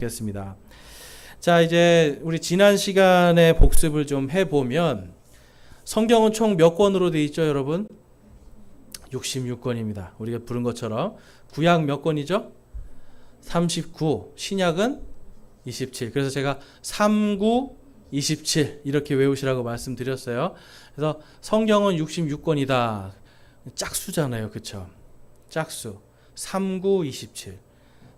겠습니다. 자, 이제 우리 지난 시간에 복습을 좀 해보면 성경은 총 몇 권으로 되어 있죠, 여러분? 66권입니다. 우리가 부른 것처럼 구약 몇 권이죠? 39, 신약은 27. 그래서 제가 39, 27 이렇게 외우시라고 말씀드렸어요. 그래서 성경은 66권이다. 짝수잖아요, 그렇죠? 짝수. 39, 27.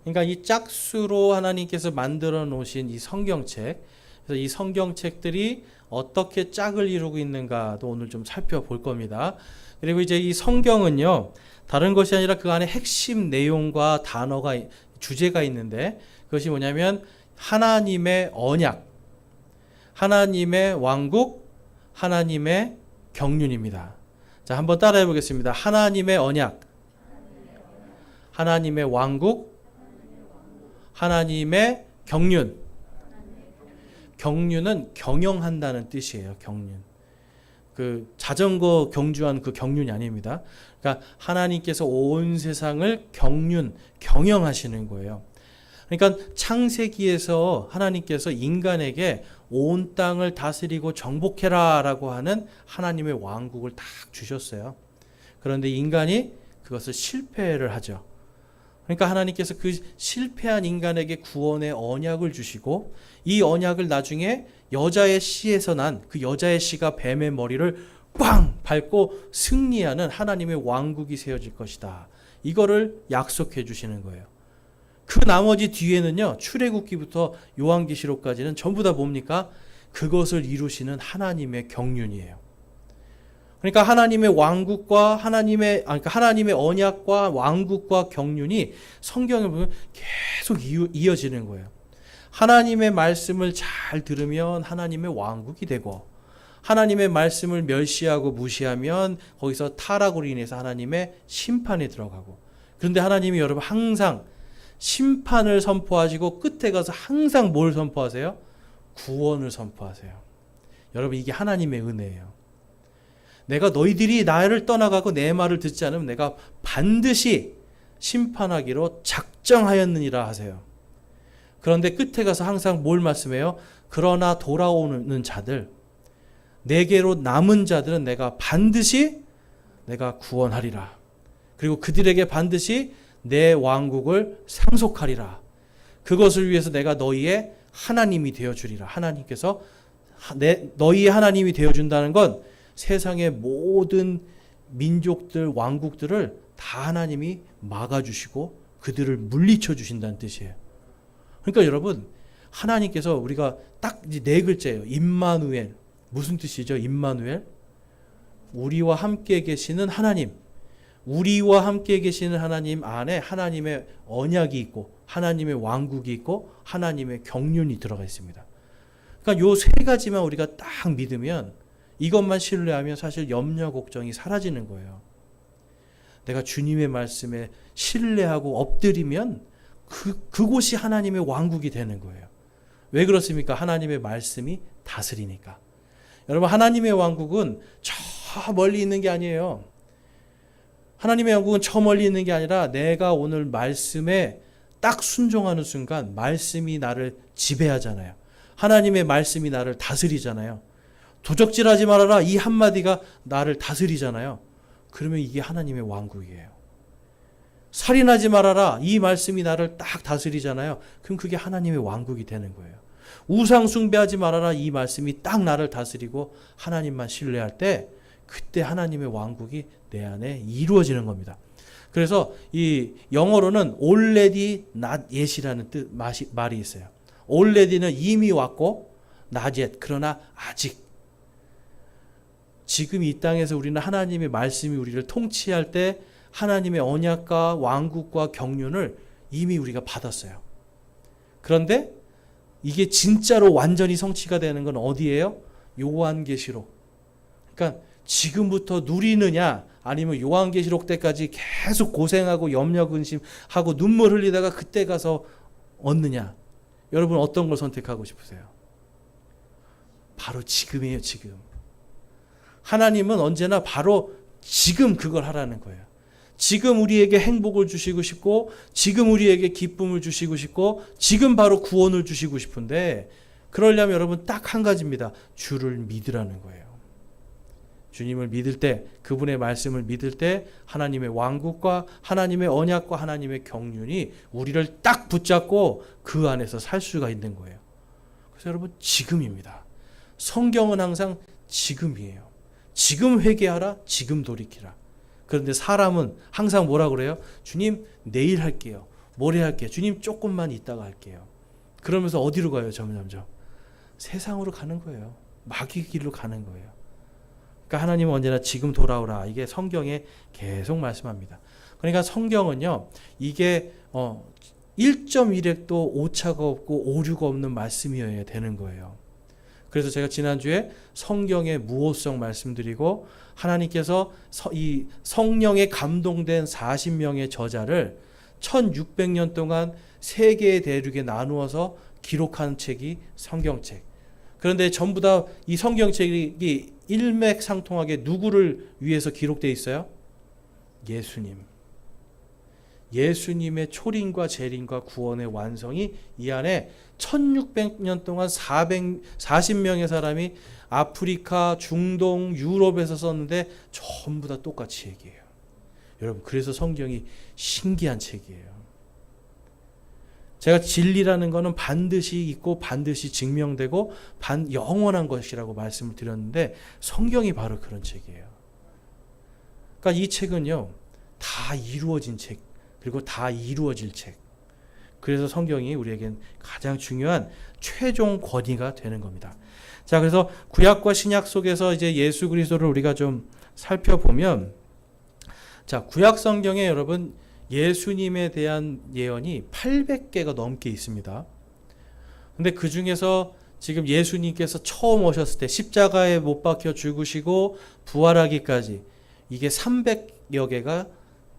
그러니까 이 짝수로 하나님께서 만들어 놓으신 이 성경책, 그래서 이 성경책들이 어떻게 짝을 이루고 있는가도 오늘 좀 살펴볼 겁니다. 그리고 이제 이 성경은요, 다른 것이 아니라 그 안에 핵심 내용과 단어가, 주제가 있는데, 그것이 뭐냐면 하나님의 언약, 하나님의 왕국, 하나님의 경륜입니다. 자, 한번 따라해 보겠습니다. 하나님의 언약, 하나님의 왕국, 하나님의 경륜. 경륜은 경영한다는 뜻이에요. 경륜. 그 자전거 경주한 그 경륜이 아닙니다. 그러니까 하나님께서 온 세상을 경영하시는 거예요. 그러니까 창세기에서 하나님께서 인간에게 온 땅을 다스리고 정복해라라고 하는 하나님의 왕국을 딱 주셨어요. 그런데 인간이 그것을 실패를 하죠. 그러니까 하나님께서 그 실패한 인간에게 구원의 언약을 주시고, 이 언약을 나중에 여자의 씨에서 난 그 여자의 씨가 뱀의 머리를 꽝 밟고 승리하는 하나님의 왕국이 세워질 것이다. 이거를 약속해 주시는 거예요. 그 나머지 뒤에는요, 출애굽기부터 요한계시록까지는 전부 다 뭡니까? 그것을 이루시는 하나님의 경륜이에요. 그러니까 하나님의 왕국과 하나님의 언약과 왕국과 경륜이 성경을 보면 계속 이어지는 거예요. 하나님의 말씀을 잘 들으면 하나님의 왕국이 되고, 하나님의 말씀을 멸시하고 무시하면 거기서 타락으로 인해서 하나님의 심판에 들어가고, 그런데 하나님이 여러분 항상 심판을 선포하시고 끝에 가서 항상 뭘 선포하세요? 구원을 선포하세요. 여러분, 이게 하나님의 은혜예요. 내가 너희들이 나를 떠나가고 내 말을 듣지 않으면 내가 반드시 심판하기로 작정하였느니라 하세요. 그런데 끝에 가서 항상 뭘 말씀해요? 그러나 돌아오는 자들, 내게로 남은 자들은 내가 반드시 내가 구원하리라. 그리고 그들에게 반드시 내 왕국을 상속하리라. 그것을 위해서 내가 너희의 하나님이 되어주리라. 하나님께서 너희의 하나님이 되어준다는 건 세상의 모든 민족들, 왕국들을 다 하나님이 막아주시고 그들을 물리쳐 주신다는 뜻이에요. 그러니까 여러분, 하나님께서 우리가 딱 네 글자예요. 임마누엘. 무슨 뜻이죠? 임마누엘? 우리와 함께 계시는 하나님. 우리와 함께 계시는 하나님 안에 하나님의 언약이 있고, 하나님의 왕국이 있고, 하나님의 경륜이 들어가 있습니다. 그러니까 요 세 가지만 우리가 딱 믿으면, 이것만 신뢰하면 사실 염려 걱정이 사라지는 거예요. 내가 주님의 말씀에 신뢰하고 엎드리면 그곳이 하나님의 왕국이 되는 거예요. 왜 그렇습니까? 하나님의 말씀이 다스리니까. 여러분, 하나님의 왕국은 저 멀리 있는 게 아니에요. 하나님의 왕국은 저 멀리 있는 게 아니라 내가 오늘 말씀에 딱 순종하는 순간 말씀이 나를 지배하잖아요. 하나님의 말씀이 나를 다스리잖아요. 도적질하지 말아라, 이 한마디가 나를 다스리잖아요. 그러면 이게 하나님의 왕국이에요. 살인하지 말아라, 이 말씀이 나를 딱 다스리잖아요. 그럼 그게 하나님의 왕국이 되는 거예요. 우상 숭배하지 말아라, 이 말씀이 딱 나를 다스리고 하나님만 신뢰할 때, 그때 하나님의 왕국이 내 안에 이루어지는 겁니다. 그래서 이 영어로는 already not yet이라는 말이 있어요. already는 이미 왔고, not yet, 그러나 아직. 지금 이 땅에서 우리는 하나님의 말씀이 우리를 통치할 때 하나님의 언약과 왕국과 경륜을 이미 우리가 받았어요. 그런데 이게 진짜로 완전히 성취가 되는 건 어디예요? 요한계시록. 그러니까 지금부터 누리느냐, 아니면 요한계시록 때까지 계속 고생하고 염려 근심하고 눈물 흘리다가 그때 가서 얻느냐. 여러분, 어떤 걸 선택하고 싶으세요? 바로 지금이에요, 지금. 하나님은 언제나 바로 지금 그걸 하라는 거예요. 지금 우리에게 행복을 주시고 싶고 지금 우리에게 기쁨을 주시고 싶고 지금 바로 구원을 주시고 싶은데 그러려면 여러분 딱 한 가지입니다. 주를 믿으라는 거예요. 주님을 믿을 때, 그분의 말씀을 믿을 때 하나님의 왕국과 하나님의 언약과 하나님의 경륜이 우리를 딱 붙잡고 그 안에서 살 수가 있는 거예요. 그래서 여러분 지금입니다. 성경은 항상 지금이에요. 지금 회개하라, 지금 돌이키라. 그런데 사람은 항상 뭐라 그래요? 주님 내일 할게요. 모레 할게요. 주님 조금만 있다가 할게요. 그러면서 어디로 가요? 점점점 세상으로 가는 거예요. 마귀 길로 가는 거예요. 그러니까 하나님은 언제나 지금 돌아오라. 이게 성경에 계속 말씀합니다. 그러니까 성경은요. 이게 1.1핵도 오차가 없고 오류가 없는 말씀이어야 되는 거예요. 그래서 제가 지난주에 성경의 무호성 말씀드리고 하나님께서 이 성령에 감동된 40명의 저자를 1600년 동안 세 개의 대륙에 나누어서 기록한 책이 성경책. 그런데 전부 다 이 성경책이 일맥상통하게 누구를 위해서 기록되어 있어요? 예수님. 예수님의 초림과 재림과 구원의 완성이 이 안에 1600년 동안 40명의 사람이 아프리카, 중동, 유럽에서 썼는데 전부 다 똑같이 얘기해요. 여러분 그래서 성경이 신기한 책이에요. 제가 진리라는 것은 반드시 있고 반드시 증명되고 영원한 것이라고 말씀을 드렸는데 성경이 바로 그런 책이에요. 그러니까 이 책은요. 다 이루어진 책 그리고 다 이루어질 책. 그래서 성경이 우리에겐 가장 중요한 최종 권위가 되는 겁니다. 자, 그래서 구약과 신약 속에서 이제 예수 그리스도를 우리가 좀 살펴보면 자, 구약 성경에 여러분 예수님에 대한 예언이 800개가 넘게 있습니다. 근데 그 중에서 지금 예수님께서 처음 오셨을 때 십자가에 못 박혀 죽으시고 부활하기까지 이게 300여 개가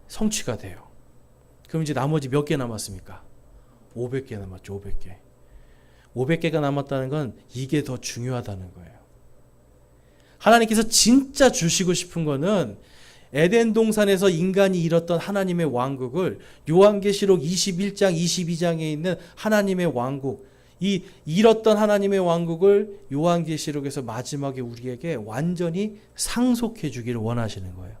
성취가 돼요. 그럼 이제 나머지 몇 개 남았습니까? 500개 남았죠. 500개. 500개가 남았다는 건 이게 더 중요하다는 거예요. 하나님께서 진짜 주시고 싶은 거는 에덴 동산에서 인간이 이뤘던 하나님의 왕국을 요한계시록 21장 22장에 있는 하나님의 왕국, 이 이뤘던 하나님의 왕국을 요한계시록에서 마지막에 우리에게 완전히 상속해 주기를 원하시는 거예요.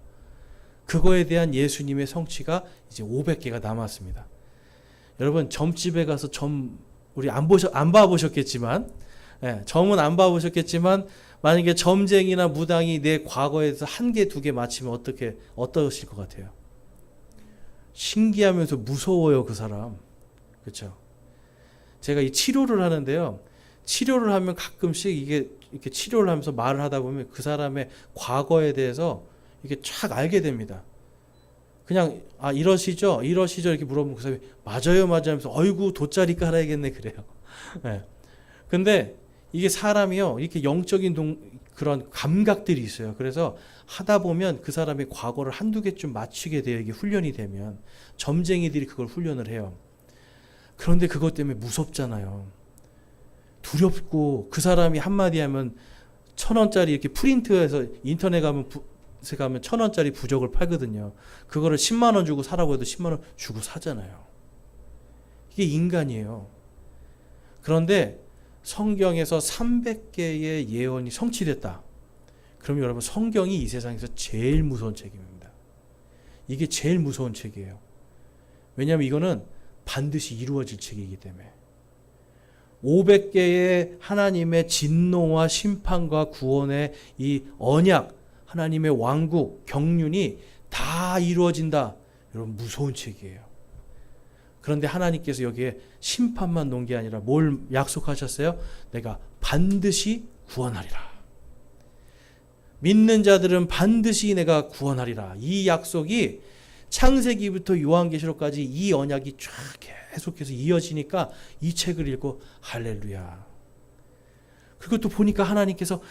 그거에 대한 예수님의 성취가 이제 500개가 남았습니다. 여러분 점집에 가서 우리 안 봐보셨겠지만, 점은 안 봐보셨겠지만 만약에 점쟁이나 무당이 내 과거에서 한 개, 두 개 맞히면 어떠실 것 같아요? 신기하면서 무서워요, 그 사람. 그렇죠? 제가 이 치료를 하는데요. 치료를 하면 가끔씩 이렇게 치료를 하면서 말을 하다 보면 그 사람의 과거에 대해서 이렇게 쫙 알게 됩니다. 그냥 이러시죠? 이렇게 물어보면 그 사람이 맞아요 하면서 어이구 돗자리 깔아야겠네 그래요. 근데 이게 사람이요 이렇게 영적인 그런 감각들이 있어요. 그래서 하다 보면 그 사람의 과거를 한두 개쯤 맞추게 돼요. 이게 훈련이 되면 점쟁이들이 그걸 훈련을 해요. 그런데 그것 때문에 무섭잖아요. 두렵고 그 사람이 한마디 하면 1,000원짜리 이렇게 프린트해서 인터넷 가면 1,000원짜리 부적을 팔거든요. 그거를 10만 원 주고 사라고 해도 10만 원 주고 사잖아요. 이게 인간이에요. 그런데 성경에서 300개의 예언이 성취됐다. 그럼 여러분 성경이 이 세상에서 제일 무서운 책입니다. 이게 제일 무서운 책이에요. 왜냐하면 이거는 반드시 이루어질 책이기 때문에 500개의 하나님의 진노와 심판과 구원의 이 언약 하나님의 왕국, 경륜이 다 이루어진다. 여러분 무서운 책이에요. 그런데 하나님께서 여기에 심판만 놓은 게 아니라 뭘 약속하셨어요? 내가 반드시 구원하리라. 믿는 자들은 반드시 내가 구원하리라. 이 약속이 창세기부터 요한계시록까지 이 언약이 쫙 계속해서 이어지니까 이 책을 읽고 할렐루야. 그리고 또 보니까 하나님께서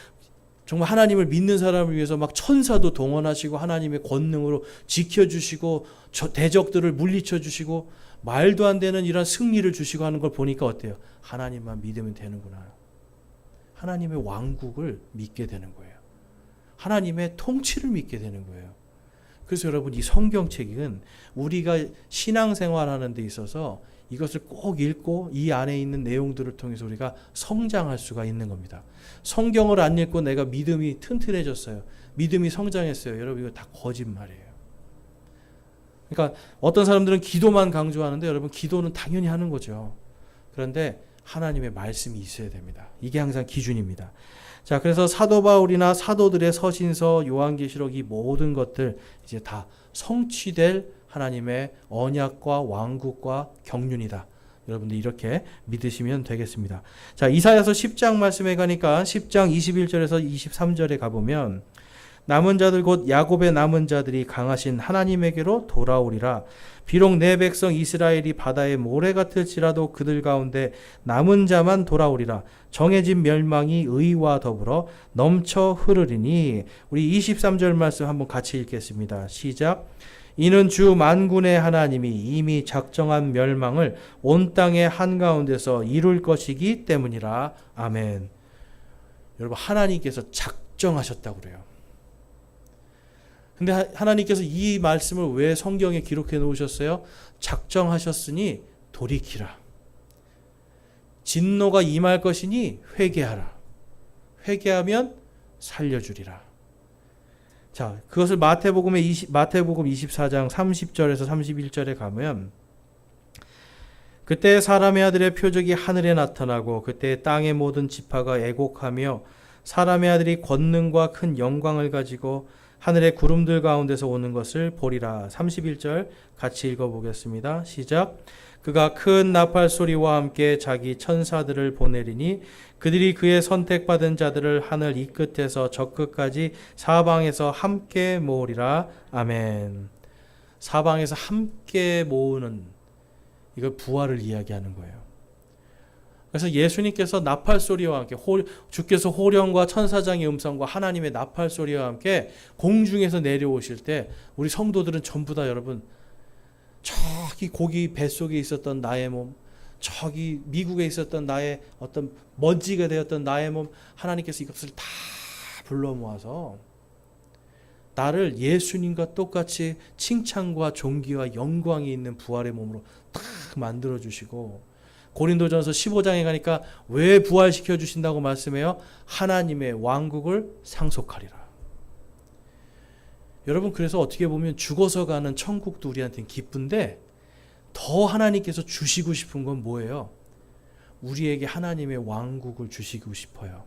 정말 하나님을 믿는 사람을 위해서 막 천사도 동원하시고 하나님의 권능으로 지켜주시고 대적들을 물리쳐 주시고 말도 안 되는 이런 승리를 주시고 하는 걸 보니까 어때요? 하나님만 믿으면 되는구나. 하나님의 왕국을 믿게 되는 거예요. 하나님의 통치를 믿게 되는 거예요. 그래서 여러분 이 성경책은 우리가 신앙생활하는 데 있어서 이것을 꼭 읽고 이 안에 있는 내용들을 통해서 우리가 성장할 수가 있는 겁니다. 성경을 안 읽고 내가 믿음이 튼튼해졌어요. 믿음이 성장했어요. 여러분 이거 다 거짓말이에요. 그러니까 어떤 사람들은 기도만 강조하는데 여러분 기도는 당연히 하는 거죠. 그런데 하나님의 말씀이 있어야 됩니다. 이게 항상 기준입니다. 자, 그래서 사도 바울이나 사도들의 서신서, 요한계시록 이 모든 것들 이제 다 성취될 하나님의 언약과 왕국과 경륜이다. 여러분들 이렇게 믿으시면 되겠습니다. 자, 이사야서 10장 말씀에 가니까 10장 21절에서 23절에 가보면 남은 자들 곧 야곱의 남은 자들이 강하신 하나님에게로 돌아오리라. 비록 내 백성 이스라엘이 바다의 모래 같을지라도 그들 가운데 남은 자만 돌아오리라. 정해진 멸망이 의와 더불어 넘쳐 흐르리니. 우리 23절 말씀 한번 같이 읽겠습니다. 시작. 이는 주 만군의 하나님이 이미 작정한 멸망을 온 땅의 한가운데서 이룰 것이기 때문이라. 아멘. 여러분 하나님께서 작정하셨다고 그래요. 근데 하나님께서 이 말씀을 왜 성경에 기록해 놓으셨어요? 작정하셨으니 돌이키라. 진노가 임할 것이니 회개하라. 회개하면 살려주리라. 자, 그것을 마태복음 24장 30절에서 31절에 가면 그때 사람의 아들의 표적이 하늘에 나타나고 그때 땅의 모든 지파가 애곡하며 사람의 아들이 권능과 큰 영광을 가지고 하늘의 구름들 가운데서 오는 것을 보리라. 31절 같이 읽어보겠습니다. 시작. 그가 큰 나팔 소리와 함께 자기 천사들을 보내리니 그들이 그의 선택받은 자들을 하늘 이 끝에서 저 끝까지 사방에서 함께 모으리라. 아멘. 사방에서 함께 모으는 이거 부활을 이야기하는 거예요. 그래서 예수님께서 나팔 소리와 함께 주께서 호령과 천사장의 음성과 하나님의 나팔 소리와 함께 공중에서 내려오실 때 우리 성도들은 전부 다 여러분 저기 고기 뱃속에 있었던 나의 몸, 저기 미국에 있었던 나의 어떤 먼지가 되었던 나의 몸, 하나님께서 이것을 다 불러 모아서 나를 예수님과 똑같이 칭찬과 존귀와 영광이 있는 부활의 몸으로 딱 만들어 주시고, 고린도전서 15장에 가니까 왜 부활시켜 주신다고 말씀해요? 하나님의 왕국을 상속하리라. 여러분, 그래서 어떻게 보면 죽어서 가는 천국도 우리한테는 기쁜데 더 하나님께서 주시고 싶은 건 뭐예요? 우리에게 하나님의 왕국을 주시고 싶어요.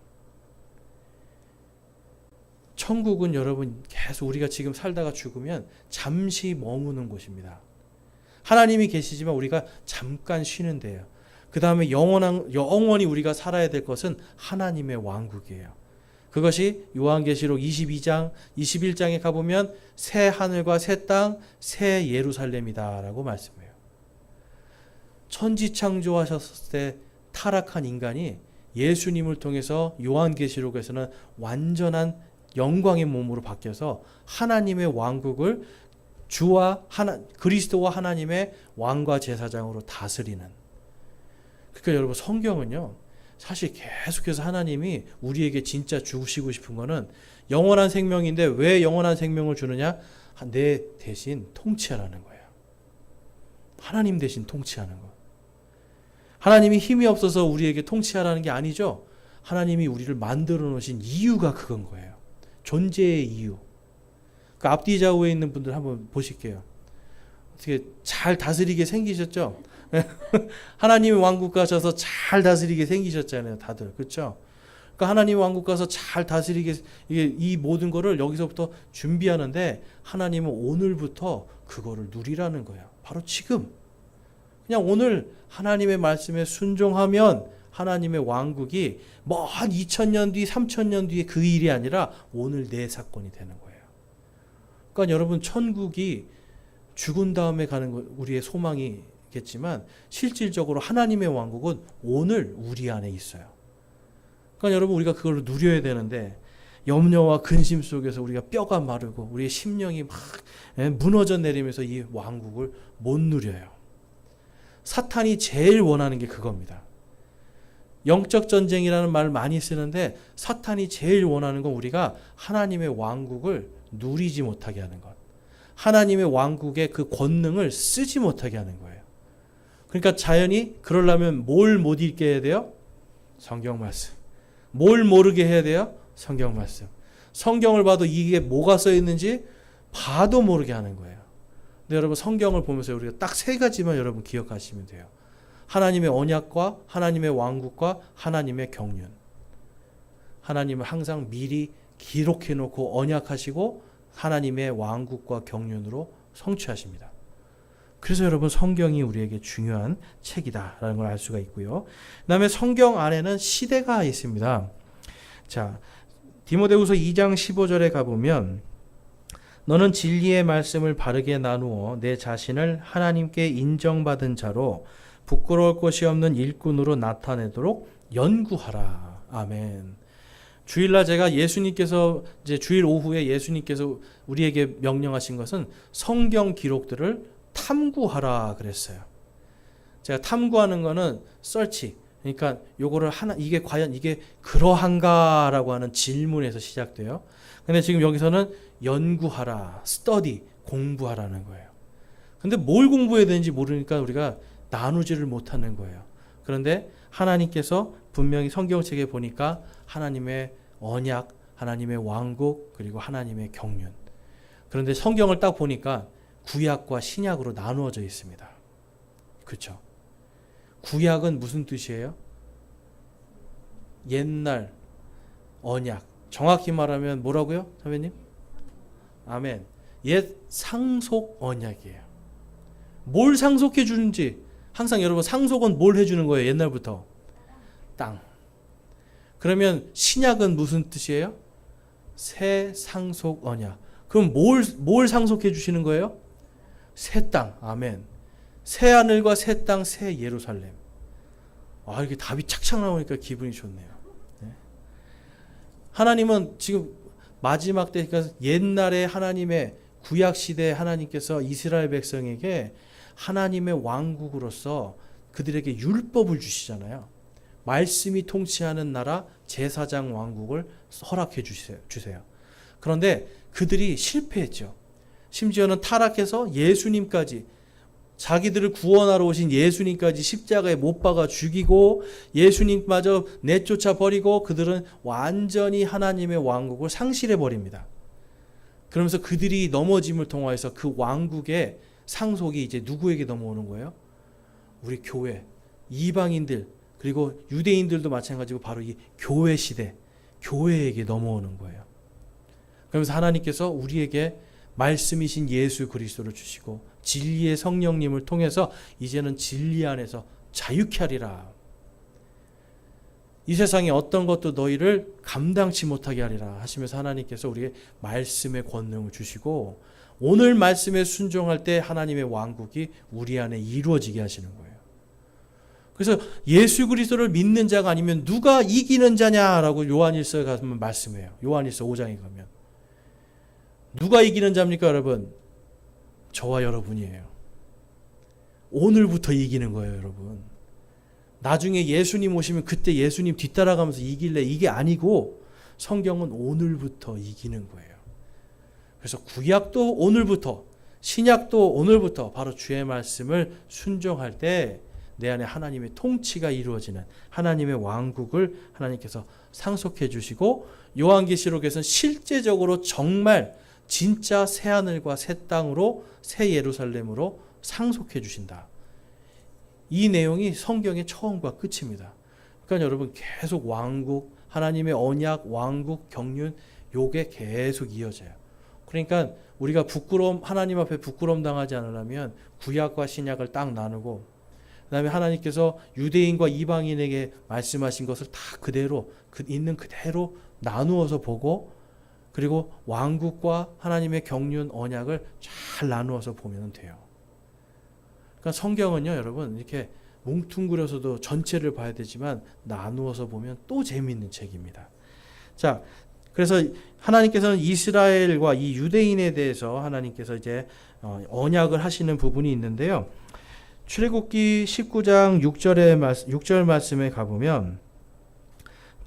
천국은 여러분 계속 우리가 지금 살다가 죽으면 잠시 머무는 곳입니다. 하나님이 계시지만 우리가 잠깐 쉬는 데예요. 그 다음에 영원히 우리가 살아야 될 것은 하나님의 왕국이에요. 그것이 요한계시록 22장, 21장에 가보면 새 하늘과 새 땅, 새 예루살렘이다 라고 말씀해요. 천지창조하셨을 때 타락한 인간이 예수님을 통해서 요한계시록에서는 완전한 영광의 몸으로 바뀌어서 하나님의 왕국을 그리스도와 하나님의 왕과 제사장으로 다스리는. 그러니까 여러분, 성경은요, 사실 계속해서 하나님이 우리에게 진짜 주시고 싶은 거는 영원한 생명인데, 왜 영원한 생명을 주느냐? 내 대신 통치하라는 거예요. 하나님 대신 통치하는 거. 하나님이 힘이 없어서 우리에게 통치하라는 게 아니죠. 하나님이 우리를 만들어 놓으신 이유가 그건 거예요. 존재의 이유. 그 앞뒤 좌우에 있는 분들 한번 보실게요. 어떻게 잘 다스리게 생기셨죠? 하나님의 왕국 가셔서 잘 다스리게 생기셨잖아요, 다들. 그렇죠? 그러니까 하나님의 왕국 가서 잘 다스리게, 이 모든 거를 여기서부터 준비하는데 하나님은 오늘부터 그거를 누리라는 거예요. 바로 지금. 그냥 오늘 하나님의 말씀에 순종하면 하나님의 왕국이 뭐 한 2000년 뒤, 3000년 뒤에 그 일이 아니라 오늘 내 사건이 되는 거예요. 그러니까 여러분, 천국이 죽은 다음에 가는 거 우리의 소망이겠지만 실질적으로 하나님의 왕국은 오늘 우리 안에 있어요. 그러니까 여러분, 우리가 그걸 누려야 되는데 염려와 근심 속에서 우리가 뼈가 마르고 우리의 심령이 막 무너져 내리면서 이 왕국을 못 누려요. 사탄이 제일 원하는 게 그겁니다. 영적 전쟁이라는 말을 많이 쓰는데 사탄이 제일 원하는 건 우리가 하나님의 왕국을 누리지 못하게 하는 것. 하나님의 왕국의 그 권능을 쓰지 못하게 하는 거예요. 그러니까 자연히 그러려면 뭘 못 읽게 해야 돼요? 성경 말씀. 뭘 모르게 해야 돼요? 성경 말씀. 성경을 봐도 이게 뭐가 써 있는지 봐도 모르게 하는 거예요. 근데 여러분 성경을 보면서 우리가 딱 세 가지만 여러분 기억하시면 돼요. 하나님의 언약과 하나님의 왕국과 하나님의 경륜. 하나님은 항상 미리 기록해 놓고 언약하시고 하나님의 왕국과 경륜으로 성취하십니다. 그래서 여러분 성경이 우리에게 중요한 책이다라는 걸 알 수가 있고요. 그다음에 성경 안에는 시대가 있습니다. 자, 디모데후서 2장 15절에 가보면 너는 진리의 말씀을 바르게 나누어 내 자신을 하나님께 인정받은 자로 부끄러울 것이 없는 일꾼으로 나타내도록 연구하라. 아멘. 주일날 제가 예수님께서 이제 주일 오후에 예수님께서 우리에게 명령하신 것은 성경 기록들을 탐구하라 그랬어요. 제가 탐구하는 거는 서치. 그러니까 요거를 이게 과연 이게 그러한가라고 하는 질문에서 시작돼요. 근데 지금 여기서는 연구하라, 스터디, 공부하라는 거예요. 근데 뭘 공부해야 되는지 모르니까 우리가 나누지를 못하는 거예요. 그런데 하나님께서 분명히 성경책에 보니까 하나님의 언약, 하나님의 왕국, 그리고 하나님의 경륜. 그런데 성경을 딱 보니까 구약과 신약으로 나누어져 있습니다. 그렇죠? 구약은 무슨 뜻이에요? 옛날 언약. 정확히 말하면 뭐라고요? 선배님? 아멘. 옛 상속 언약이에요. 뭘 상속해 주는지 항상 여러분 상속은 뭘 해주는 거예요? 옛날부터 땅. 그러면 신약은 무슨 뜻이에요? 새 상속 언약. 그럼 뭘 상속해 주시는 거예요? 새 땅. 아멘. 새 하늘과 새 땅, 새 예루살렘. 아, 이렇게 답이 착착 나오니까 기분이 좋네요. 네. 하나님은 지금 마지막 때, 그러니까 옛날에 하나님의 구약 시대에 하나님께서 이스라엘 백성에게 하나님의 왕국으로서 그들에게 율법을 주시잖아요. 말씀이 통치하는 나라 제사장 왕국을 허락해 주세요. 그런데 그들이 실패했죠. 심지어는 타락해서 예수님까지, 자기들을 구원하러 오신 예수님까지 십자가에 못 박아 죽이고 예수님마저 내쫓아 버리고 그들은 완전히 하나님의 왕국을 상실해 버립니다. 그러면서 그들이 넘어짐을 통하여서 그 왕국의 상속이 이제 누구에게 넘어오는 거예요? 우리 교회, 이방인들, 그리고 유대인들도 마찬가지고 바로 이 교회 시대, 교회에게 넘어오는 거예요. 그러면서 하나님께서 우리에게 말씀이신 예수 그리스도를 주시고 진리의 성령님을 통해서 이제는 진리 안에서 자유케 하리라. 이 세상에 어떤 것도 너희를 감당치 못하게 하리라 하시면서 하나님께서 우리에게 말씀의 권능을 주시고 오늘 말씀에 순종할 때 하나님의 왕국이 우리 안에 이루어지게 하시는 거예요. 그래서 예수 그리스도를 믿는 자가 아니면 누가 이기는 자냐라고 요한일서에 가면 말씀해요. 요한일서 5장에 가면. 누가 이기는 자입니까, 여러분? 저와 여러분이에요. 오늘부터 이기는 거예요, 여러분. 나중에 예수님 오시면 그때 예수님 뒤따라가면서 이길래 이게 아니고 성경은 오늘부터 이기는 거예요. 그래서 구약도 오늘부터, 신약도 오늘부터 바로 주의 말씀을 순종할 때 내 안에 하나님의 통치가 이루어지는 하나님의 왕국을 하나님께서 상속해 주시고 요한계시록에서는 실제적으로 정말 진짜 새 하늘과 새 땅으로 새 예루살렘으로 상속해 주신다. 이 내용이 성경의 처음과 끝입니다. 그러니까 여러분 계속 왕국, 하나님의 언약, 왕국, 경륜 요게 계속 이어져요. 그러니까 우리가 하나님 앞에 부끄러움 당하지 않으려면 구약과 신약을 딱 나누고 그다음에 하나님께서 유대인과 이방인에게 말씀하신 것을 다 그대로 있는 그대로 나누어서 보고 그리고 왕국과 하나님의 경륜 언약을 잘 나누어서 보면 돼요. 그러니까 성경은요, 여러분 이렇게 뭉뚱그려서도 전체를 봐야 되지만 나누어서 보면 또 재미있는 책입니다. 자, 그래서 하나님께서는 이스라엘과 이 유대인에 대해서 하나님께서 이제 언약을 하시는 부분이 있는데요. 출애굽기 19장 6절 말씀에 가보면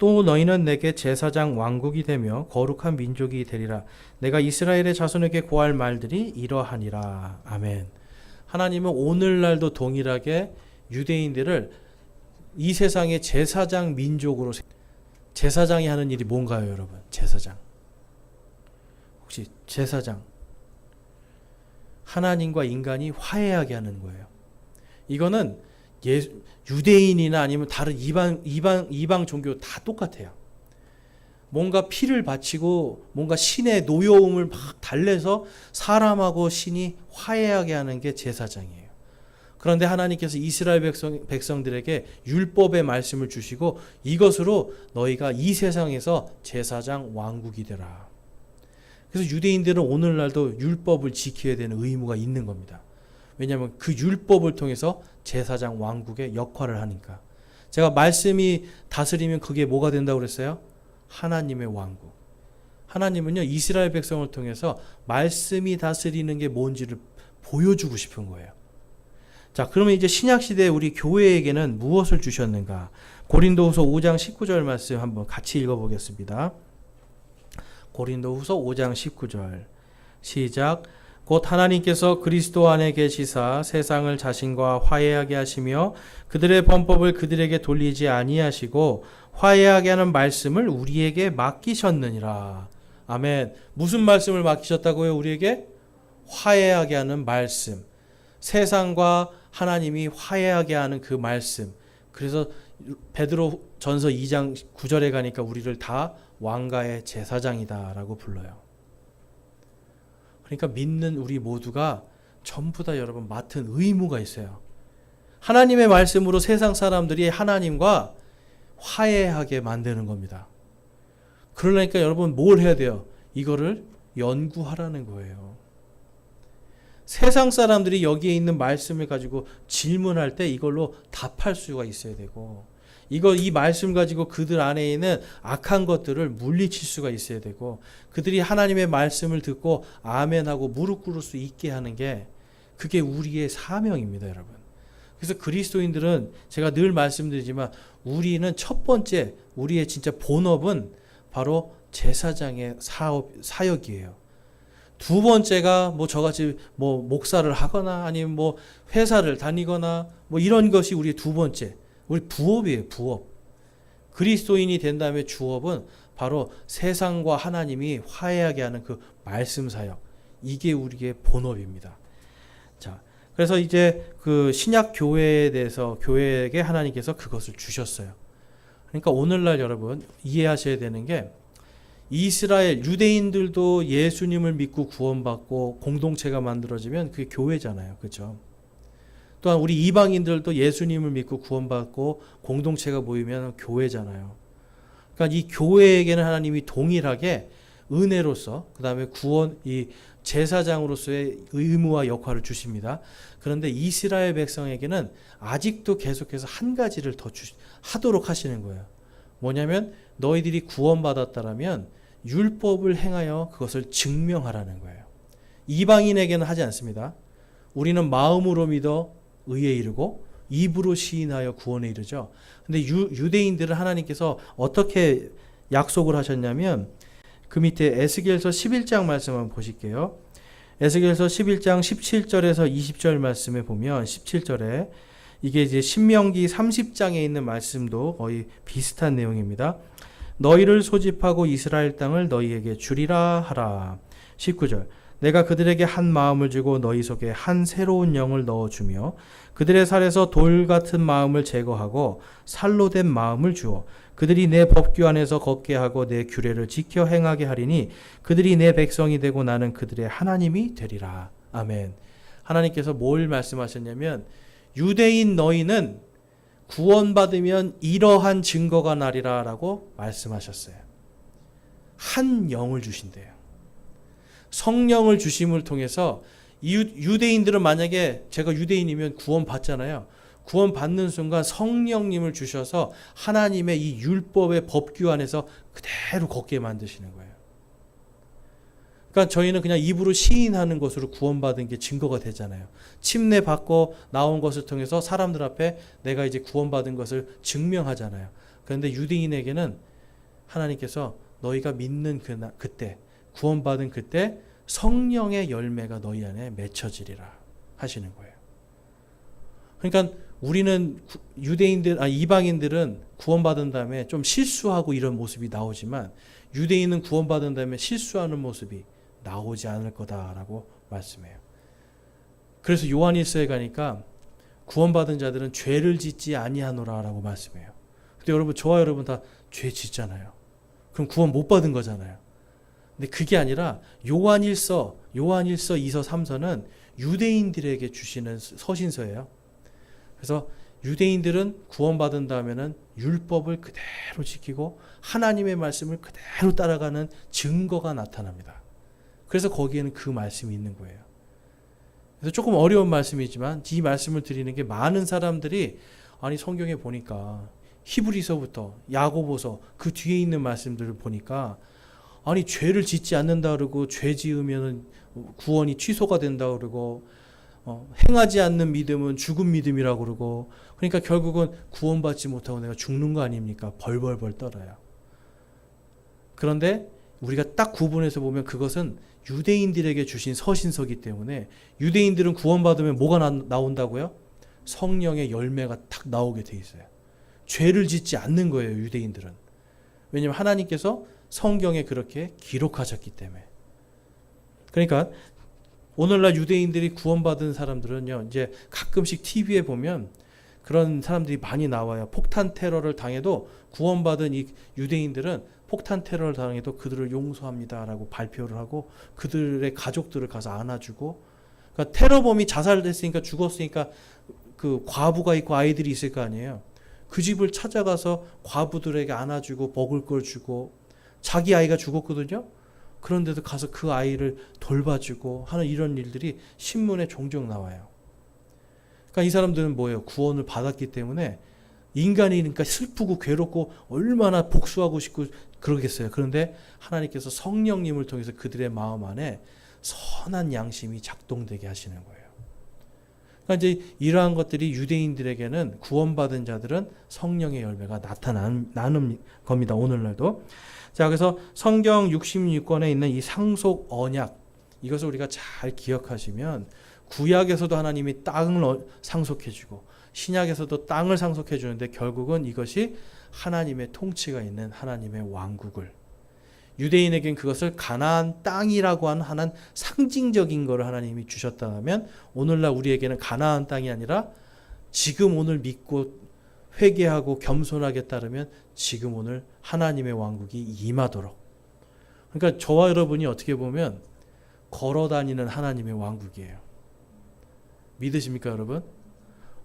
또 너희는 내게 제사장 왕국이 되며 거룩한 민족이 되리라. 내가 이스라엘의 자손에게 고할 말들이 이러하니라. 아멘. 하나님은 오늘날도 동일하게 유대인들을 이 세상의 제사장 민족으로, 제사장이 하는 일이 뭔가요, 여러분? 제사장. 혹시 제사장. 하나님과 인간이 화해하게 하는 거예요. 이거는 유대인이나 아니면 다른 이방 종교 다 똑같아요. 뭔가 피를 바치고 뭔가 신의 노여움을 막 달래서 사람하고 신이 화해하게 하는 게 제사장이에요. 그런데 하나님께서 이스라엘 백성들에게 율법의 말씀을 주시고 이것으로 너희가 이 세상에서 제사장 왕국이 되라. 그래서 유대인들은 오늘날도 율법을 지켜야 되는 의무가 있는 겁니다. 왜냐하면 그 율법을 통해서 제사장 왕국의 역할을 하니까. 제가 말씀이 다스리면 그게 뭐가 된다고 그랬어요? 하나님의 왕국. 하나님은요, 이스라엘 백성을 통해서 말씀이 다스리는 게 뭔지를 보여주고 싶은 거예요. 자, 그러면 이제 신약시대에 우리 교회에게는 무엇을 주셨는가? 고린도후서 5장 19절 말씀 한번 같이 읽어보겠습니다. 고린도후서 5장 19절 시작. 곧 하나님께서 그리스도 안에 계시사 세상을 자신과 화해하게 하시며 그들의 범법을 그들에게 돌리지 아니하시고 화해하게 하는 말씀을 우리에게 맡기셨느니라. 아멘. 무슨 말씀을 맡기셨다고요? 우리에게 화해하게 하는 말씀. 세상과 하나님이 화해하게 하는 그 말씀. 그래서 베드로 전서 2장 9절에 가니까 우리를 다 왕가의 제사장이다라고 불러요. 그러니까 믿는 우리 모두가 전부 다 여러분 맡은 의무가 있어요. 하나님의 말씀으로 세상 사람들이 하나님과 화해하게 만드는 겁니다. 그러니까 여러분 뭘 해야 돼요? 이거를 연구하라는 거예요. 세상 사람들이 여기에 있는 말씀을 가지고 질문할 때 이걸로 답할 수가 있어야 되고, 이 말씀 가지고 그들 안에 있는 악한 것들을 물리칠 수가 있어야 되고, 그들이 하나님의 말씀을 듣고 아멘하고 무릎 꿇을 수 있게 하는 게 그게 우리의 사명입니다, 여러분. 그래서 그리스도인들은 제가 늘 말씀드리지만 우리는 첫 번째 우리의 진짜 본업은 바로 제사장의 사역이에요. 두 번째가 저같이 목사를 하거나 아니면 회사를 다니거나 이런 것이 우리 두 번째. 우리 부업이에요, 부업. 그리스도인이 된 다음에 주업은 바로 세상과 하나님이 화해하게 하는 그 말씀 사역. 이게 우리의 본업입니다. 자, 그래서 이제 그 신약 교회에 대해서 교회에게 하나님께서 그것을 주셨어요. 그러니까 오늘날 여러분 이해하셔야 되는 게 이스라엘 유대인들도 예수님을 믿고 구원받고 공동체가 만들어지면 그게 교회잖아요. 그렇죠? 또한 우리 이방인들도 예수님을 믿고 구원받고 공동체가 모이면 교회잖아요. 그러니까 이 교회에게는 하나님이 동일하게 은혜로서 그다음에 이 제사장으로서의 의무와 역할을 주십니다. 그런데 이스라엘 백성에게는 아직도 계속해서 한 가지를 더 하도록 하시는 거예요. 뭐냐면 너희들이 구원받았다라면 율법을 행하여 그것을 증명하라는 거예요. 이방인에게는 하지 않습니다. 우리는 마음으로 믿어 의에 이르고 입으로 시인하여 구원에 이르죠. 근데 유대인들은 하나님께서 어떻게 약속을 하셨냐면 그 밑에 에스겔서 11장 말씀 한번 보실게요. 에스겔서 11장 17절에서 20절 말씀에 보면 17절에 이게 이제 신명기 30장에 있는 말씀도 거의 비슷한 내용입니다. 너희를 소집하고 이스라엘 땅을 너희에게 주리라 하라. 19절 내가 그들에게 한 마음을 주고 너희 속에 한 새로운 영을 넣어주며 그들의 살에서 돌 같은 마음을 제거하고 살로 된 마음을 주어 그들이 내 법규 안에서 걷게 하고 내 규례를 지켜 행하게 하리니 그들이 내 백성이 되고 나는 그들의 하나님이 되리라. 아멘. 하나님께서 뭘 말씀하셨냐면 유대인 너희는 구원받으면 이러한 증거가 나리라 라고 말씀하셨어요. 한 영을 주신대요. 성령을 주심을 통해서 유대인들은 만약에 제가 유대인이면 구원받잖아요. 구원받는 순간 성령님을 주셔서 하나님의 이 율법의 법규 안에서 그대로 걷게 만드시는 거예요. 그러니까 저희는 그냥 입으로 시인하는 것으로 구원받은 게 증거가 되잖아요. 침례 받고 나온 것을 통해서 사람들 앞에 내가 이제 구원받은 것을 증명하잖아요. 그런데 유대인에게는 하나님께서 너희가 믿는 그때, 구원받은 그때 성령의 열매가 너희 안에 맺혀지리라 하시는 거예요. 그러니까 우리는 이방인들은 구원받은 다음에 좀 실수하고 이런 모습이 나오지만 유대인은 구원받은 다음에 실수하는 모습이 나오지 않을 거다라고 말씀해요. 그래서 요한일서에 가니까 구원받은 자들은 죄를 짓지 아니하노라라고 말씀해요. 근데 여러분, 저와 여러분 다 죄 짓잖아요. 그럼 구원 못 받은 거잖아요. 근데 그게 아니라 요한일서 2서 3서는 유대인들에게 주시는 서신서예요. 그래서 유대인들은 구원받은 다음에는 율법을 그대로 지키고 하나님의 말씀을 그대로 따라가는 증거가 나타납니다. 그래서 거기에는 그 말씀이 있는 거예요. 그래서 조금 어려운 말씀이지만 이 말씀을 드리는 게 많은 사람들이 아니 성경에 보니까 히브리서부터 야고보서 그 뒤에 있는 말씀들을 보니까 아니 죄를 짓지 않는다 그러고 죄 지으면 구원이 취소가 된다 그러고 행하지 않는 믿음은 죽은 믿음이라고 그러고 그러니까 결국은 구원받지 못하고 내가 죽는 거 아닙니까? 벌벌벌 떨어요. 그런데 우리가 딱 구분해서 보면 그것은 유대인들에게 주신 서신서기 때문에 유대인들은 구원받으면 뭐가 나온다고요? 성령의 열매가 탁 나오게 돼 있어요. 죄를 짓지 않는 거예요, 유대인들은. 왜냐하면 하나님께서 성경에 그렇게 기록하셨기 때문에. 그러니까 오늘날 유대인들이 구원받은 사람들은요, 이제 가끔씩 TV에 보면 그런 사람들이 많이 나와요. 폭탄 테러를 당해도 구원받은 이 유대인들은 폭탄 테러를 당해도 그들을 용서합니다라고 발표를 하고 그들의 가족들을 가서 안아주고, 그러니까 테러범이 자살했으니까 죽었으니까 그 과부가 있고 아이들이 있을 거 아니에요. 그 집을 찾아가서 과부들에게 안아주고 먹을 걸 주고, 자기 아이가 죽었거든요. 그런데도 가서 그 아이를 돌봐주고 하는 이런 일들이 신문에 종종 나와요. 그러니까 이 사람들은 뭐예요? 구원을 받았기 때문에 인간이니까 슬프고 괴롭고 얼마나 복수하고 싶고 그러겠어요. 그런데 하나님께서 성령님을 통해서 그들의 마음 안에 선한 양심이 작동되게 하시는 거예요. 그러니까 이제 이러한 것들이 유대인들에게는 구원받은 자들은 성령의 열매가 나타나는 겁니다. 오늘날도. 자, 그래서 성경 66권에 있는 이 상속 언약, 이것을 우리가 잘 기억하시면 구약에서도 하나님이 땅을 상속해주고 신약에서도 땅을 상속해주는데 결국은 이것이 하나님의 통치가 있는 하나님의 왕국을, 유대인에겐 그것을 가나안 땅이라고 하는 상징적인 것을 하나님이 주셨다면 오늘날 우리에게는 가나안 땅이 아니라 지금 오늘 믿고 회개하고 겸손하게 따르면 지금 오늘 하나님의 왕국이 임하도록, 그러니까 저와 여러분이 어떻게 보면 걸어다니는 하나님의 왕국이에요. 믿으십니까 여러분?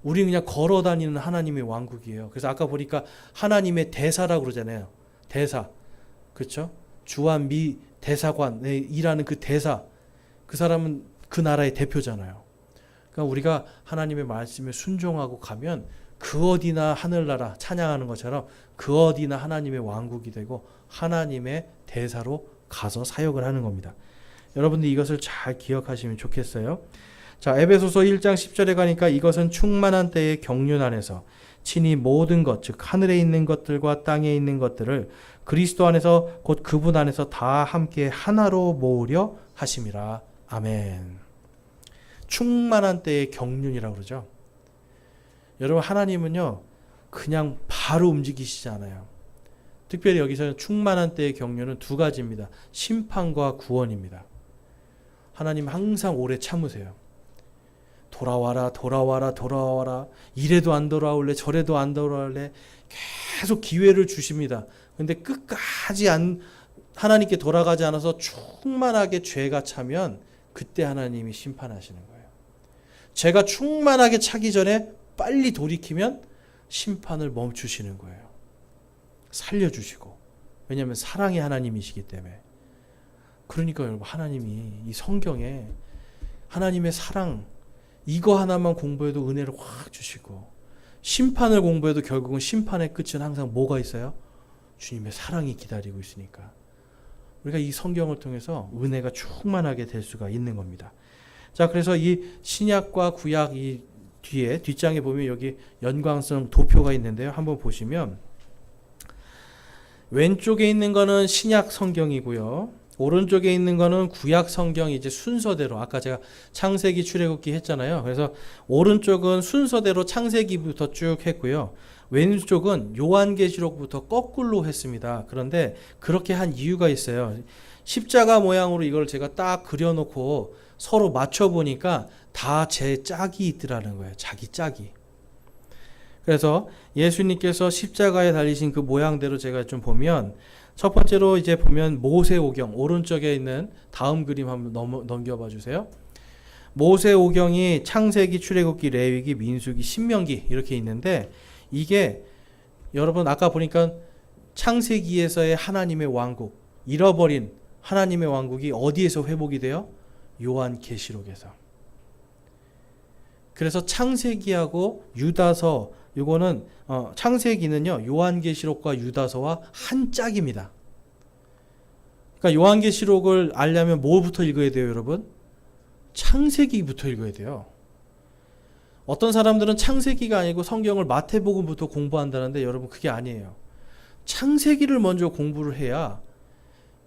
우리 그냥 걸어다니는 하나님의 왕국이에요. 그래서 아까 보니까 하나님의 대사라고 그러잖아요. 대사, 그렇죠? 주한 미 대사관에 일하는 그 대사, 그 사람은 그 나라의 대표잖아요. 그러니까 우리가 하나님의 말씀에 순종하고 가면 그 어디나 하늘나라 찬양하는 것처럼 그 어디나 하나님의 왕국이 되고 하나님의 대사로 가서 사역을 하는 겁니다. 여러분들 이것을 잘 기억하시면 좋겠어요. 자, 에베소서 1장 10절에 가니까 이것은 충만한 때의 경륜 안에서 친히 모든 것, 즉 하늘에 있는 것들과 땅에 있는 것들을 그리스도 안에서 곧 그분 안에서 다 함께 하나로 모으려 하심이라. 아멘. 충만한 때의 경륜이라고 그러죠. 여러분, 하나님은요 그냥 바로 움직이시지 않아요. 특별히 여기서 충만한 때의 경륜은 두 가지입니다. 심판과 구원입니다. 하나님 항상 오래 참으세요. 돌아와라 돌아와라 돌아와라, 이래도 안 돌아올래 저래도 안 돌아올래, 계속 기회를 주십니다. 근데 끝까지 하나님께 돌아가지 않아서 충만하게 죄가 차면 그때 하나님이 심판하시는 거예요. 죄가 충만하게 차기 전에 빨리 돌이키면 심판을 멈추시는 거예요. 살려주시고. 왜냐하면 사랑의 하나님이시기 때문에. 그러니까 여러분, 하나님이 이 성경에 하나님의 사랑, 이거 하나만 공부해도 은혜를 확 주시고, 심판을 공부해도 결국은 심판의 끝은 항상 뭐가 있어요? 주님의 사랑이 기다리고 있으니까 우리가 이 성경을 통해서 은혜가 충만하게 될 수가 있는 겁니다. 자, 그래서 이 신약과 구약 이 뒤에 뒷장에 보면 여기 연관성 도표가 있는데요. 한번 보시면 왼쪽에 있는 거는 신약 성경이고요. 오른쪽에 있는 거는 구약 성경 이제 순서대로 아까 제가 창세기 출애굽기 했잖아요. 그래서 오른쪽은 순서대로 창세기부터 쭉 했고요. 왼쪽은 요한계시록부터 거꾸로 했습니다. 그런데 그렇게 한 이유가 있어요. 십자가 모양으로 이걸 제가 딱 그려놓고 서로 맞춰보니까 다 제 짝이 있더라는 거예요. 자기 짝이. 그래서 예수님께서 십자가에 달리신 그 모양대로 제가 좀 보면 첫 번째로 이제 보면 모세오경 오른쪽에 있는 다음 그림 한번 넘겨봐 주세요. 모세오경이 창세기, 출애굽기, 레위기, 민수기, 신명기 이렇게 있는데 이게 여러분 아까 보니까 창세기에서의 하나님의 왕국, 잃어버린 하나님의 왕국이 어디에서 회복이 돼요? 요한계시록에서. 그래서 창세기하고 유다서 이거는 창세기는요 요한계시록과 유다서와 한 짝입니다. 그러니까 요한계시록을 알려면 뭐부터 읽어야 돼요, 여러분? 창세기부터 읽어야 돼요. 어떤 사람들은 창세기가 아니고 성경을 마태복음부터 공부한다는데 여러분 그게 아니에요. 창세기를 먼저 공부를 해야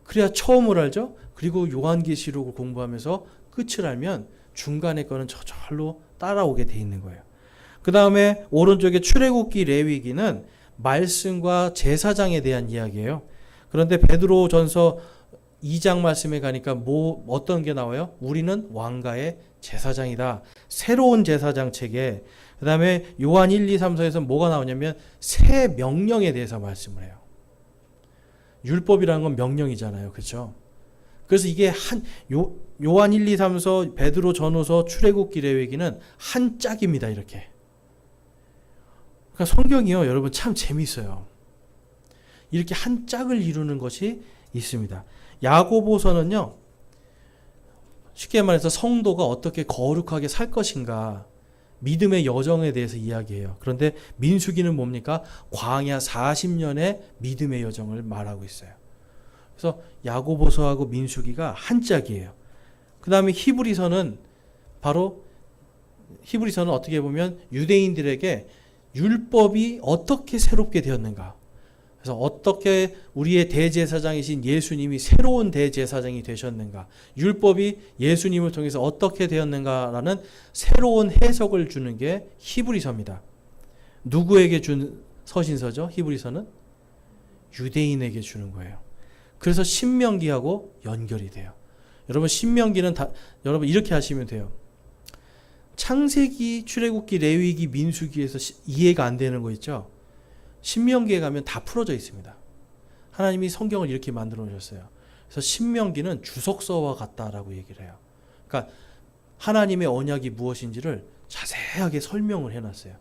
그래야 처음을 알죠. 그리고 요한계시록을 공부하면서 끝을 알면 중간에 거는 저절로 따라오게 돼 있는 거예요. 그 다음에 오른쪽에 출애굽기, 레위기는 말씀과 제사장에 대한 이야기예요. 그런데 베드로전서 2장 말씀에 가니까 어떤 게 나와요? 우리는 왕가의 제사장이다. 새로운 제사장 체계. 그 다음에 요한 1, 2, 3, 4에서 뭐가 나오냐면 새 명령에 대해서 말씀을 해요. 율법이라는 건 명령이잖아요. 그렇죠? 그래서 이게 요한 1, 2, 3, 4, 베드로 전후서, 출애굽기, 레위기는 한 짝입니다. 이렇게. 그러니까 성경이요, 여러분 참 재미있어요. 이렇게 한 짝을 이루는 것이 있습니다. 야고보서는요, 쉽게 말해서 성도가 어떻게 거룩하게 살 것인가, 믿음의 여정에 대해서 이야기해요. 그런데 민수기는 뭡니까? 광야 40년의 믿음의 여정을 말하고 있어요. 그래서 야고보서하고 민수기가 한 짝이에요. 그 다음에 히브리서는 어떻게 보면 유대인들에게 율법이 어떻게 새롭게 되었는가, 그래서 어떻게 우리의 대제사장이신 예수님이 새로운 대제사장이 되셨는가, 율법이 예수님을 통해서 어떻게 되었는가라는 새로운 해석을 주는 게 히브리서입니다. 누구에게 준 서신서죠? 히브리서는 유대인에게 주는 거예요. 그래서 신명기하고 연결이 돼요. 여러분 신명기는 여러분 이렇게 하시면 돼요. 창세기, 출애굽기, 레위기, 민수기에서 이해가 안 되는 거 있죠? 신명기에 가면 다 풀어져 있습니다. 하나님이 성경을 이렇게 만들어 놓으셨어요. 그래서 신명기는 주석서와 같다라고 얘기를 해요. 그러니까 하나님의 언약이 무엇인지를 자세하게 설명을 해놨어요.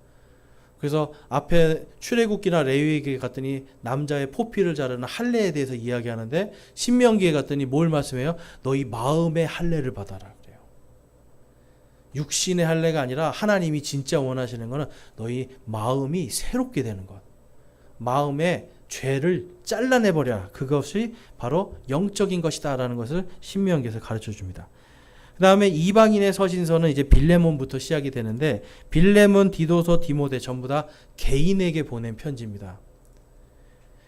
그래서 앞에 출애굽기나 레위기에 갔더니 남자의 포피를 자르는 할례에 대해서 이야기하는데 신명기에 갔더니 뭘 말씀해요? 너희 마음의 할례를 받아라 그래요. 육신의 할례가 아니라 하나님이 진짜 원하시는 것은 너희 마음이 새롭게 되는 것. 마음의 죄를 잘라내버려라. 그것이 바로 영적인 것이다라는 것을 신명기에서 가르쳐 줍니다. 그 다음에 이방인의 서신서는 이제 빌레몬부터 시작이 되는데 빌레몬, 디도서, 디모데 전부 다 개인에게 보낸 편지입니다.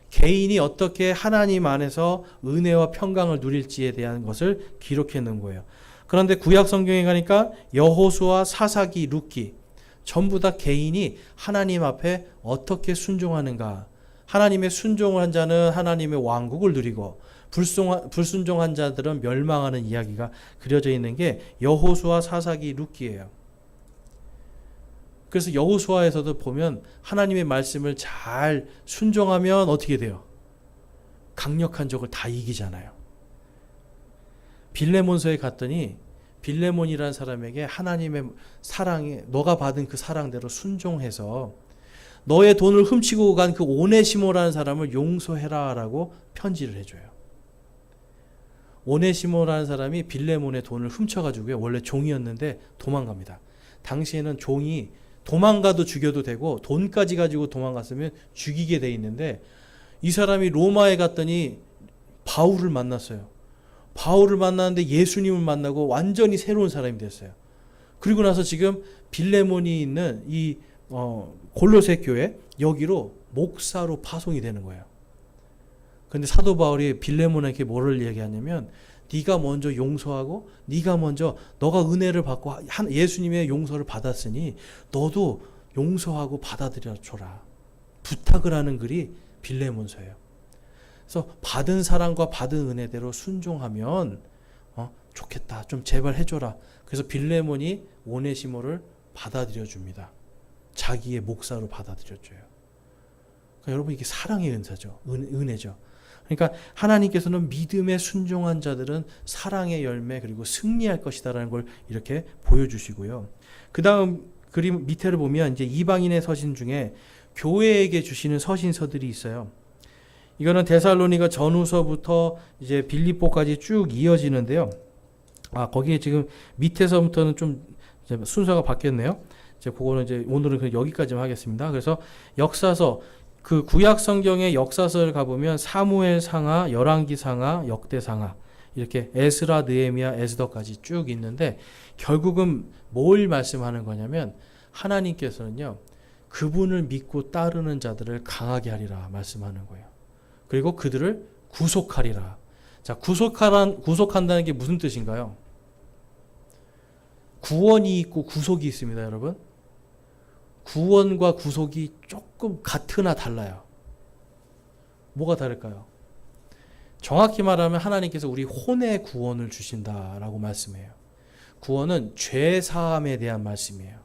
개인이 어떻게 하나님 안에서 은혜와 평강을 누릴지에 대한 것을 기록해 놓은 거예요. 그런데 구약 성경에 가니까 여호수아, 사사기, 룻기 전부 다 개인이 하나님 앞에 어떻게 순종하는가, 하나님의 순종을 한 자는 하나님의 왕국을 누리고 불순종한 자들은 멸망하는 이야기가 그려져 있는 게 여호수아, 사사기, 룻기예요. 그래서 여호수아에서도 보면 하나님의 말씀을 잘 순종하면 어떻게 돼요? 강력한 적을 다 이기잖아요. 빌레몬서에 갔더니 빌레몬이라는 사람에게 하나님의 사랑에 너가 받은 그 사랑대로 순종해서 너의 돈을 훔치고 간 그 오네시모라는 사람을 용서해라라고 편지를 해줘요. 오네시모라는 사람이 빌레몬의 돈을 훔쳐가지고요. 원래 종이었는데 도망갑니다. 당시에는 종이 도망가도 죽여도 되고 돈까지 가지고 도망갔으면 죽이게 돼 있는데 이 사람이 로마에 갔더니 바울을 만났어요. 바울을 만났는데 예수님을 만나고 완전히 새로운 사람이 됐어요. 그리고 나서 지금 빌레몬이 있는 이 골로새 교회 여기로 목사로 파송이 되는 거예요. 근데 사도 바울이 빌레몬에게 뭐를 얘기하냐면 네가 먼저 용서하고 네가 먼저 너가 은혜를 받고 예수님의 용서를 받았으니 너도 용서하고 받아들여 줘라. 부탁을 하는 글이 빌레몬서예요. 그래서 받은 사랑과 받은 은혜대로 순종하면 좋겠다. 좀 제발 해줘라. 그래서 빌레몬이 오네시모를 받아들여 줍니다. 자기의 목사로 받아들여줘요. 그러니까 여러분 이게 사랑의 은사죠. 은혜죠. 그러니까 하나님께서는 믿음에 순종한 자들은 사랑의 열매 그리고 승리할 것이다라는 걸 이렇게 보여주시고요. 그 다음 그림 밑에를 보면 이제 이방인의 서신 중에 교회에게 주시는 서신서들이 있어요. 이거는 데살로니가 전후서부터 이제 빌립보까지 쭉 이어지는데요. 거기에 지금 밑에서부터는 좀 이제 순서가 바뀌었네요. 이제 그거는 이제 오늘은 여기까지만 하겠습니다. 그래서 역사서 그 구약 성경의 역사서를 가보면 사무엘 상하, 열왕기 상하, 역대 상하 이렇게 에스라, 느헤미야, 에스더까지 쭉 있는데 결국은 뭘 말씀하는 거냐면 하나님께서는요 그분을 믿고 따르는 자들을 강하게 하리라 말씀하는 거예요. 그리고 그들을 구속하리라. 자, 구속한다는 게 무슨 뜻인가요? 구원이 있고 구속이 있습니다, 여러분. 구원과 구속이 조금 같으나 달라요. 뭐가 다를까요? 정확히 말하면 하나님께서 우리 혼의 구원을 주신다라고 말씀해요. 구원은 죄 사함에 대한 말씀이에요.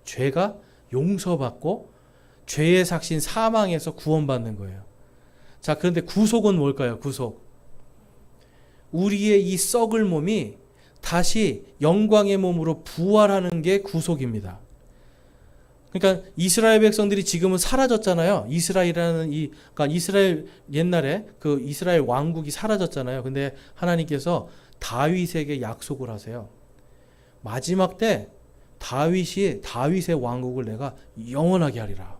죄가 용서받고 죄의 삭신 사망에서 구원받는 거예요. 자, 그런데 구속은 뭘까요? 구속. 우리의 이 썩을 몸이 다시 영광의 몸으로 부활하는 게 구속입니다. 그러니까 이스라엘 백성들이 지금은 사라졌잖아요. 그러니까 이스라엘 옛날에 그 이스라엘 왕국이 사라졌잖아요. 근데 하나님께서 다윗에게 약속을 하세요. 마지막 때 다윗의 왕국을 내가 영원하게 하리라.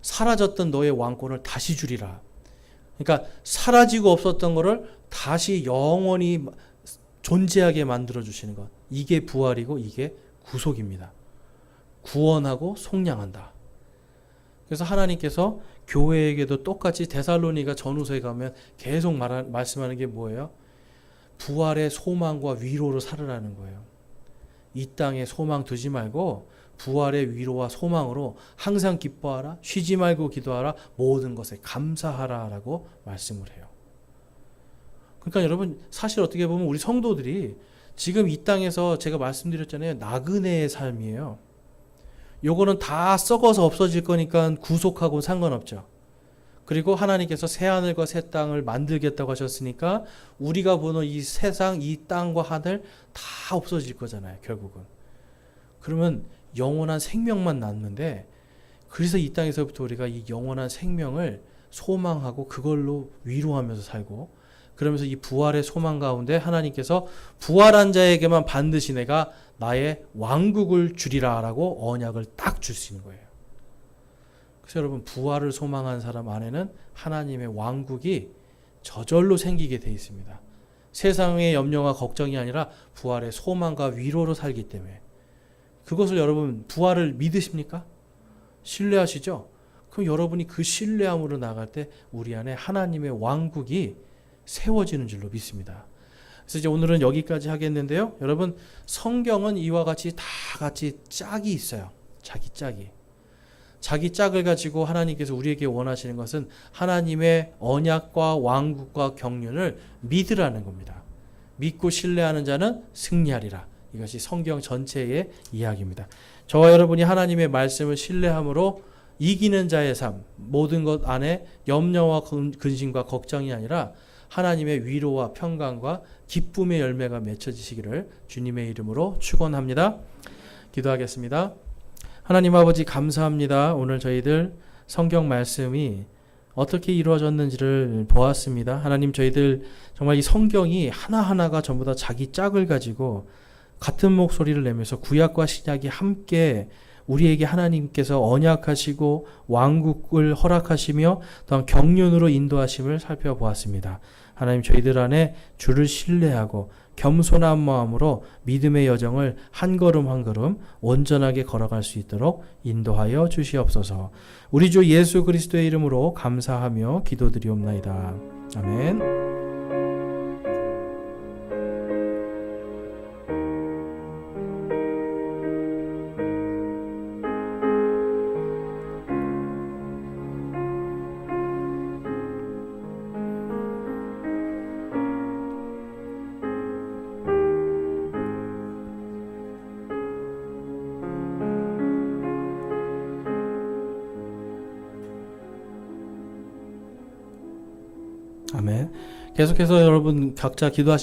사라졌던 너의 왕권을 다시 주리라. 그러니까 사라지고 없었던 거를 다시 영원히 존재하게 만들어 주시는 것. 이게 부활이고 이게 구속입니다. 구원하고 속량한다. 그래서 하나님께서 교회에게도 똑같이 데살로니가 전후서에 가면 계속 말씀하는 게 뭐예요? 부활의 소망과 위로로 살으라는 거예요. 이 땅에 소망 두지 말고 부활의 위로와 소망으로 항상 기뻐하라, 쉬지 말고 기도하라, 모든 것에 감사하라 라고 말씀을 해요. 그러니까 여러분 사실 어떻게 보면 우리 성도들이 지금 이 땅에서 제가 말씀드렸잖아요. 나그네의 삶이에요. 요거는 다 썩어서 없어질 거니까 구속하고 상관없죠. 그리고 하나님께서 새하늘과 새 땅을 만들겠다고 하셨으니까 우리가 보는 이 세상, 이 땅과 하늘 다 없어질 거잖아요. 결국은. 그러면 영원한 생명만 남는데 그래서 이 땅에서부터 우리가 이 영원한 생명을 소망하고 그걸로 위로하면서 살고 그러면서 이 부활의 소망 가운데 하나님께서 부활한 자에게만 반드시 내가 나의 왕국을 주리라 라고 언약을 딱 주시는 거예요. 그래서 여러분 부활을 소망한 사람 안에는 하나님의 왕국이 저절로 생기게 돼 있습니다. 세상의 염려와 걱정이 아니라 부활의 소망과 위로로 살기 때문에 그것을 여러분 부활을 믿으십니까? 신뢰하시죠? 그럼 여러분이 그 신뢰함으로 나갈 때 우리 안에 하나님의 왕국이 세워지는 줄로 믿습니다. 그래서 이제 오늘은 여기까지 하겠는데요. 여러분 성경은 이와 같이 다 같이 짝이 있어요. 자기 짝을 가지고 하나님께서 우리에게 원하시는 것은 하나님의 언약과 왕국과 경륜을 믿으라는 겁니다. 믿고 신뢰하는 자는 승리하리라. 이것이 성경 전체의 이야기입니다. 저와 여러분이 하나님의 말씀을 신뢰함으로 이기는 자의 삶, 모든 것 안에 염려와 근심과 걱정이 아니라 하나님의 위로와 평강과 기쁨의 열매가 맺혀지시기를 주님의 이름으로 축원합니다. 기도하겠습니다. 하나님 아버지 감사합니다. 오늘 저희들 성경 말씀이 어떻게 이루어졌는지를 보았습니다. 하나님 저희들 정말 이 성경이 하나하나가 전부 다 자기 짝을 가지고 같은 목소리를 내면서 구약과 신약이 함께 우리에게 하나님께서 언약하시고 왕국을 허락하시며 또한 경륜으로 인도하심을 살펴보았습니다. 하나님, 저희들 안에 주를 신뢰하고 겸손한 마음으로 믿음의 여정을 한 걸음 한 걸음 온전하게 걸어갈 수 있도록 인도하여 주시옵소서. 우리 주 예수 그리스도의 이름으로 감사하며 기도드리옵나이다. 아멘. 아멘. 계속해서 여러분 각자 기도하시